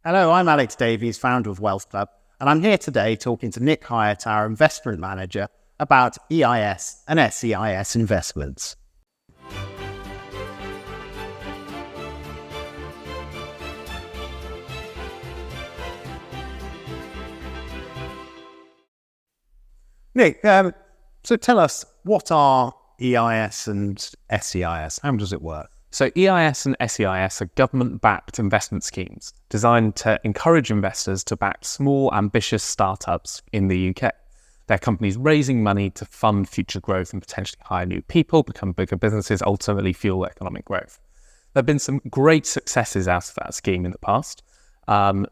Hello, I'm Alex Davies, founder of Wealth Club, and I'm here today talking to Nick Hyatt, our investment manager, about EIS and SEIS investments. Nick, so tell us, what are EIS and SEIS? How does it work? So EIS and SEIS are government-backed investment schemes designed to encourage investors to back small, ambitious startups in the UK. They're companies raising money to fund future growth and potentially hire new people, become bigger businesses, ultimately fuel economic growth. There have been some great successes out of that scheme in the past.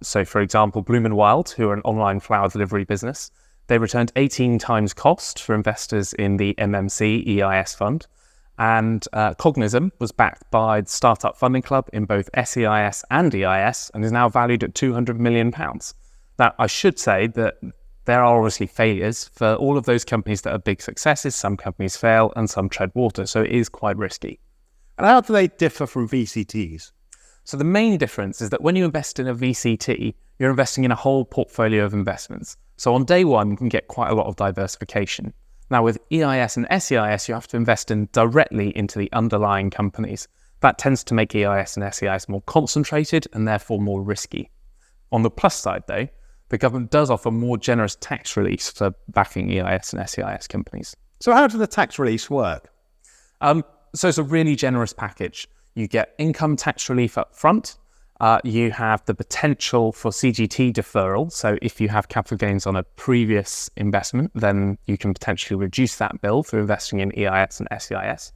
So for example, Bloom & Wild, who are an online flower delivery business, they returned 18 times cost for investors in the MMC EIS fund. And Cognism was backed by the Startup Funding Club in both SEIS and EIS and is now valued at £200 million. Now, I should say that there are obviously failures for all of those companies that are big successes. Some companies fail and some tread water, so it is quite risky. And how do they differ from VCTs? So the main difference is that when you invest in a VCT, you're investing in a whole portfolio of investments. So on day one, you can get quite a lot of diversification. Now, with EIS and SEIS, you have to invest directly into the underlying companies. That tends to make EIS and SEIS more concentrated and therefore more risky. On the plus side, though, the government does offer more generous tax relief for backing EIS and SEIS companies. So how does the tax relief work? So it's a really generous package. You get income tax relief up front. You have the potential for CGT deferral. So if you have capital gains on a previous investment, then you can potentially reduce that bill through investing in EIS and SEIS.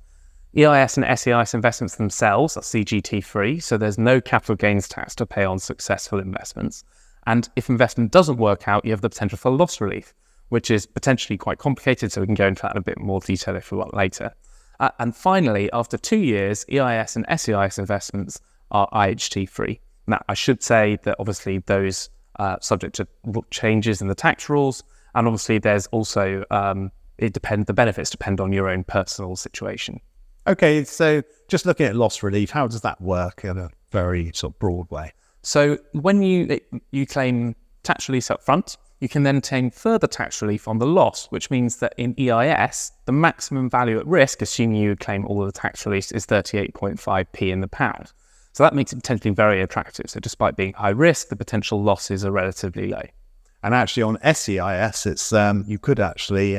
EIS and SEIS investments themselves are CGT free, so there's no capital gains tax to pay on successful investments. And if investment doesn't work out, you have the potential for loss relief, which is potentially quite complicated, so we can go into that in a bit more detail if we want later. And finally, after 2 years, EIS and SEIS investments are IHT free. Now, I should say that obviously those are subject to changes in the tax rules, and obviously there's also, the benefits depend on your own personal situation. Okay, so just looking at loss relief, how does that work in a very sort of broad way? So when you claim tax relief up front, you can then claim further tax relief on the loss, which means that in EIS, the maximum value at risk, assuming you claim all of the tax relief, is 38.5p in the pound. So that makes it potentially very attractive. So despite being high risk, the potential losses are relatively low. And actually on SEIS, it's you could actually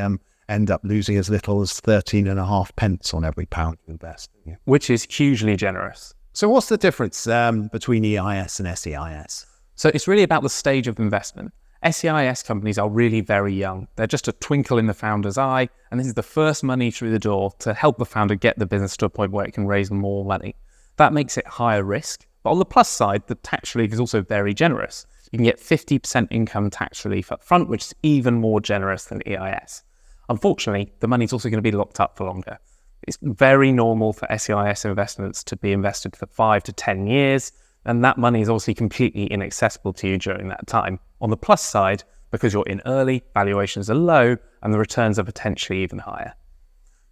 end up losing as little as 13.5 pence on every pound you invest. Yeah. Which is hugely generous. So what's the difference between EIS and SEIS? So it's really about the stage of investment. SEIS companies are really very young. They're just a twinkle in the founder's eye, and this is the first money through the door to help the founder get the business to a point where it can raise more money. That makes it higher risk. But on the plus side, the tax relief is also very generous. You can get 50% income tax relief up front, which is even more generous than EIS. Unfortunately, the money's also going to be locked up for longer. It's very normal for SEIS investments to be invested for 5 to 10 years, and that money is obviously completely inaccessible to you during that time. On the plus side, because you're in early, valuations are low, and the returns are potentially even higher.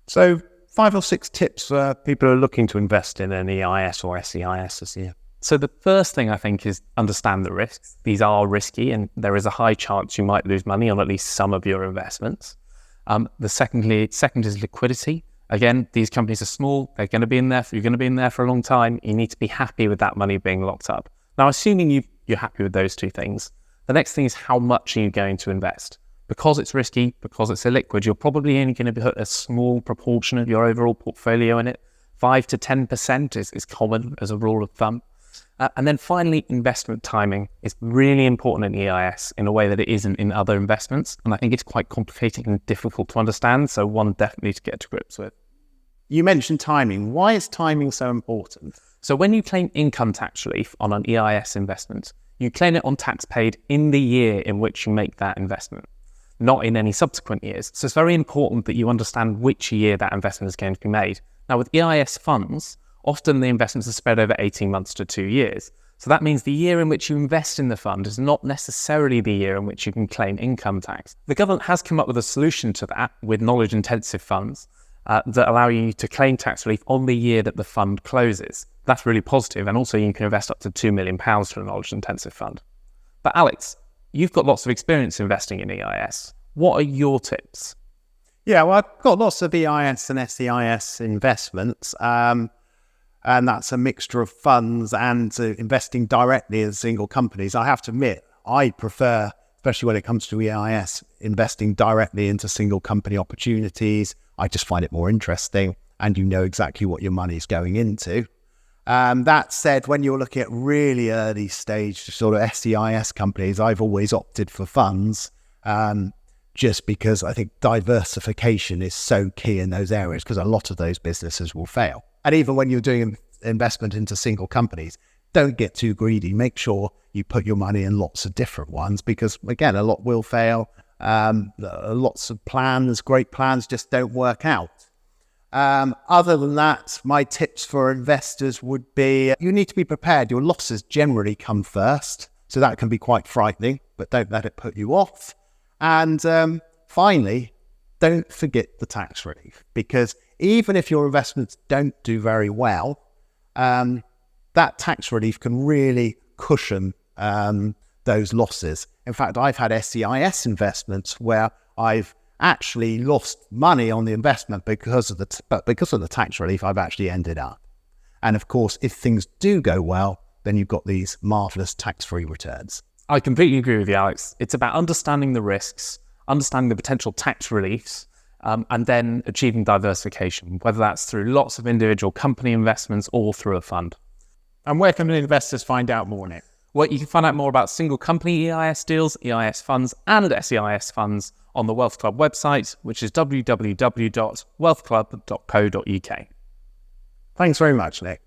So 5 or 6 tips for people who are looking to invest in an EIS or SEIS this year. So the first thing I think is understand the risks. These are risky, and there is a high chance you might lose money on at least some of your investments. The second is liquidity. Again, these companies are small. You're going to be in there for a long time. You need to be happy with that money being locked up. Now, assuming you're happy with those two things, the next thing is how much are you going to invest? Because it's risky, because it's illiquid, you're probably only going to put a small proportion of your overall portfolio in it. 5 to 10% is common as a rule of thumb. And then finally, investment timing is really important in EIS in a way that it isn't in other investments. And I think it's quite complicated and difficult to understand. So one definitely to get to grips with. You mentioned timing. Why is timing so important? So when you claim income tax relief on an EIS investment, you claim it on tax paid in the year in which you make that investment, not in any subsequent years. So it's very important that you understand which year that investment is going to be made. Now with EIS funds, often the investments are spread over 18 months to 2 years. So that means the year in which you invest in the fund is not necessarily the year in which you can claim income tax. The government has come up with a solution to that with knowledge-intensive funds that allow you to claim tax relief on the year that the fund closes. That's really positive. And also you can invest up to £2 million to a knowledge intensive fund. But Alex, you've got lots of experience investing in EIS. What are your tips? Yeah, well, I've got lots of EIS and SEIS investments, and that's a mixture of funds and investing directly in single companies. I have to admit, I prefer, especially when it comes to EIS, investing directly into single company opportunities. I just find it more interesting, and you know exactly what your money's going into. That said, when you're looking at really early stage sort of SEIS companies, I've always opted for funds, just because I think diversification is so key in those areas, because a lot of those businesses will fail. And even when you're doing investment into single companies, don't get too greedy. Make sure you put your money in lots of different ones, because again, a lot will fail. Lots of plans, great plans, just don't work out. Other than that, my tips for investors would be, you need to be prepared. Your losses generally come first, so that can be quite frightening, but don't let it put you off. And finally, don't forget the tax relief, because even if your investments don't do very well, that tax relief can really cushion those losses. In fact, I've had SEIS investments where I've actually lost money on the investment because of the tax relief I've actually ended up. And of course, if things do go well, then you've got these marvelous tax-free returns. I completely agree with you, Alex. It's about understanding the risks, understanding the potential tax reliefs, and then achieving diversification, whether that's through lots of individual company investments or through a fund. And where can investors find out more, Nick? Well, you can find out more about single company EIS deals, EIS funds, and SEIS funds on the Wealth Club website, which is www.wealthclub.co.uk. Thanks very much, Nick.